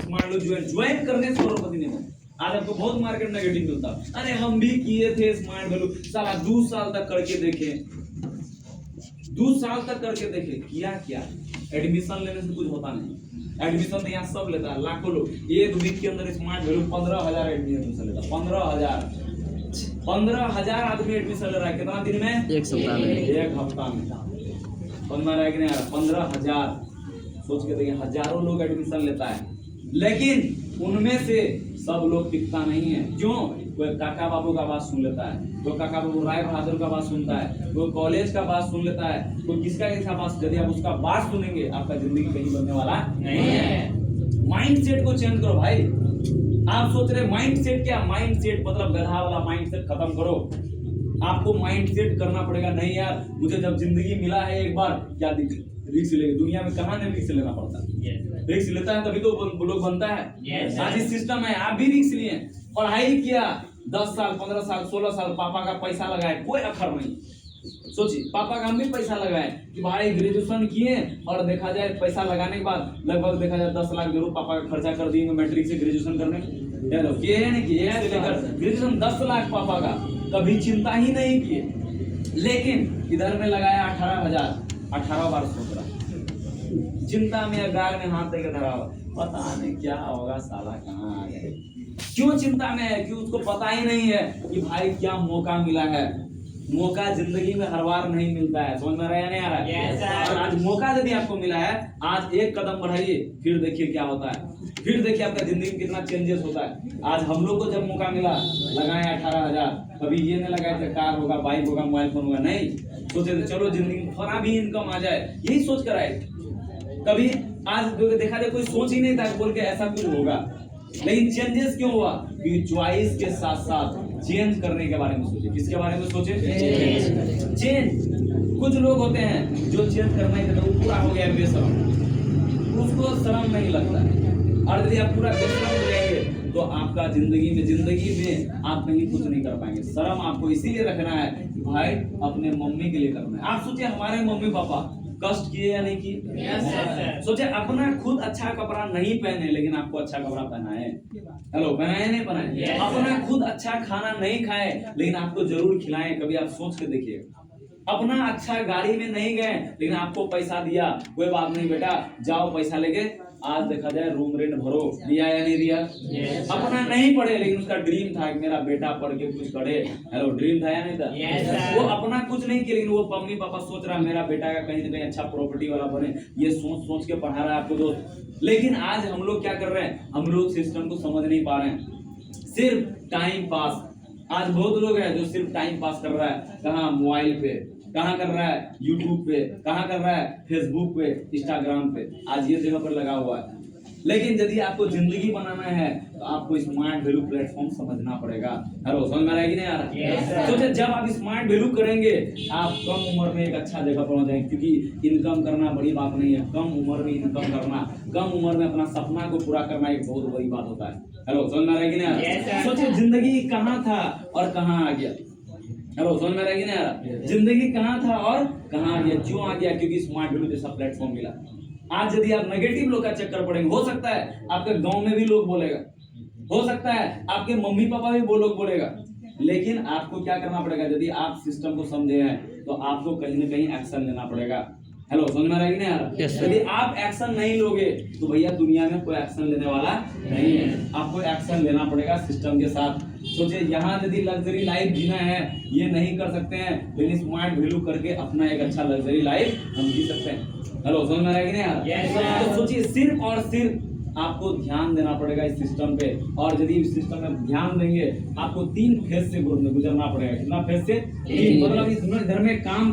Smart लोग join करने से करोड़पति नहीं बने। आज आपको बहुत मार्केट नेगेटिव मिलता है, अरे हम भी किए थे स्मार्ट वैल्यू, साला 2 साल तक करके देखे, 2 साल तक करके देखे, किया क्या? एडमिशन लेने से कुछ होता नहीं। एडमिशन तो यहाँ सब लेता है, लाखों लोग। एक वीक के अंदर स्मार्ट वैल्यू 15,000 एडमिशन लेता है। 15,000 आदमी एडमिशन ले रहा है। कितना दिन में? एक सप्ताह में, एक हफ्ता में। समझ में आ रहा है कि नहीं आ रहा? 15,000, सोच के देखिए, हजारों लोग एडमिशन लेता है, लेकिन उनमें से सब लोग टिकता नहीं है। क्यों? कोई काका बाबू का बात सुन लेता है, कोई काका बाबू राय बहादुर का बात सुनता है, कोई कॉलेज का बात सुन लेता है, कोई किसका बात। यदि आप उसका बात सुनेंगे, आपका जिंदगी कहीं बनने वाला नहीं है। माइंडसेट को चेंज करो भाई। आप सोच रहे माइंडसेट क्या? माइंडसेट मतलब गधा वाला माइंडसेट खत्म करो। आपको माइंडसेट करना पड़ेगा। नहीं यार, मुझे जब जिंदगी मिला है एक बार, क्या रिस्क लेंगे? दुनिया में कहाँ नहीं रिस्क लेना पड़ता? रिस्क लेता है तभी तो लोग बनता है। आज इस सिस्टम है, आप भी रिस्क लिए, पढ़ाई किया 10 साल 15 साल 16 साल, पापा का पैसा लगाए, कोई अखर नहीं। सोचिए, पापा का हम भी पैसा लगाए कि भाई ग्रेजुएशन किए, और देखा जाए पैसा लगाने के बाद लगभग देखा जाए 10 लाख जरूर पापा का खर्चा कर दिए मैट्रिक से ग्रेजुएशन करने। किए है नहीं किए? ग्रेजुएशन 10 लाख पापा का, कभी चिंता ही नहीं किए। लेकिन इधर में लगाया 18,000, 18 बार सोच रहा, चिंता में गाल में हाथ देकर धरा हुआ, पता नहीं क्या होगा, साला कहाँ आ गए। क्यों चिंता में है? क्यों? उसको पता ही नहीं है कि भाई क्या मौका मिला है। मौका जिंदगी में हर बार नहीं मिलता है। समझ में आ रहा है या नहीं आ रहा है? और आज मौका यदि आपको मिला है, आज एक कदम बढ़ाइए, फिर देखिए क्या होता है। फिर देखिए आपका जिंदगी में कितना चेंजेस होता है। आज हम लोग को जब मौका मिला, लगाए 18,000। कभी ये नहीं लगाए थे कार होगा, बाइक होगा, मोबाइल फोन होगा, नहीं सोचे थे चलो जिंदगी में थोड़ा भी इनकम आ जाए, यही सोच कर आए। कभी आज देखा जाए कोई सोच ही नहीं था बोल के ऐसा कुछ होगा। लेकिन चेंजेस क्यों हुआ? क्योंकि चॉइस के साथ साथ चेंज करने के बारे में सोचे। किसके बारे में सोचे? चेंज। कुछ लोग होते हैं जो चेंज करना ही था, वो पूरा हो गया बेशरम, उसको शर्म नहीं लगता है। और यदि आप पूरा बेशरम हो जाएंगे तो आपका जिंदगी में आप कहीं कुछ नहीं कर पाएंगे। शर्म आपको इसीलिए रखना है कि भाई अपने मम्मी के लिए करना है। आप सोचिए, हमारे मम्मी पापा कष्ट किए या नहीं किए? सोचे अपना खुद अच्छा कपड़ा नहीं पहने, लेकिन आपको अच्छा कपड़ा पहनाए। हेलो, पहनाए नहीं पहनाए? अपना खुद अच्छा खाना नहीं खाए, लेकिन आपको जरूर खिलाएं। कभी आप सोच के देखिए, अपना अच्छा गाड़ी में नहीं गए, लेकिन आपको पैसा दिया, कोई बात नहीं बेटा, जाओ पैसा लेके आज देखा जाए रूम रेंट भरो, दिया या नहीं दिया? अपना नहीं पढ़े, लेकिन उसका ड्रीम था कि मेरा बेटा पढ़ के कुछ करे। हेलो, ड्रीम था या नहीं था? वो अपना कुछ नहीं किया, लेकिन वो मम्मी पापा सोच रहा मेरा बेटा का कहीं ना कहीं अच्छा प्रॉपर्टी वाला बने, ये सोच सोच के पढ़ा रहा है आपको दोस्त। लेकिन आज हम लोग क्या कर रहे हैं? हम लोग सिस्टम को समझ नहीं पा रहे हैं, सिर्फ टाइम पास। आज बहुत लोग हैं जो सिर्फ टाइम पास कर रहा है। कहाँ? मोबाइल पे। कहाँ कर रहा है? यूट्यूब पे। कहाँ कर रहा है? फेसबुक पे, इंस्टाग्राम पे। आज ये जगह पर लगा हुआ है। लेकिन यदि आपको जिंदगी बनाना है तो आपको स्मार्ट वैल्यू प्लेटफॉर्म समझना पड़ेगा। हेलो, समझ में आ रहा है कि नहीं आ रहा? सोचिए, जब आप स्मार्ट वैल्यू करेंगे, आप कम उम्र में एक अच्छा जगह पहुंच जाएंगे। क्योंकि इनकम करना बड़ी बात नहीं है, कम उम्र में इनकम करना, कम उम्र में अपना सपना को पूरा करना एक बहुत बड़ी बात होता है। हेलो, समझ में आ रहा है कि नहीं आ रहा? सोचिए, जिंदगी कहाँ था और कहाँ आ गया। हेलो, समझ में आ रहा है कि नहीं आ रहा? जिंदगी कहाँ था और कहाँ आ गया। क्यों आ गया? क्योंकि स्मार्ट वैल्यू जैसा प्लेटफॉर्म मिला। आज यदि आप नेगेटिव लोग का चक्कर पड़ेंगे, हो सकता है आपके गांव में भी लोग बोलेगा, हो सकता है आपके मम्मी पापा भी वो लोग बोलेगा, लेकिन आपको क्या करना पड़ेगा? यदि आप सिस्टम को समझे हैं तो आपको कहीं ना कहीं एक्शन लेना पड़ेगा। हेलो, समझ में आ रहा है कि नहीं आ रहा? यदि आप एक्शन नहीं लोगे तो भैया दुनिया में कोई एक्शन लेने वाला नहीं है। आपको एक्शन लेना पड़ेगा सिस्टम के साथ। सोचिए, यहाँ यदि लग्जरी लाइफ जीना है, ये नहीं कर सकते हैं, लेकिन स्मार्ट वैल्यू करके अपना एक अच्छा लग्जरी लाइफ हम जी सकते हैं। हेलो, समझ में आ रहा है कि नहीं आ रहा? तो सोचिए, सिर्फ और सिर्फ आपको ध्यान देना पड़ेगा इस सिस्टम पे। और यदि इस सिस्टम में ध्यान देंगे, आपको 3 फेज से गुजरना पड़ेगा। कितना फेज से? 3। मतलब इस घर में काम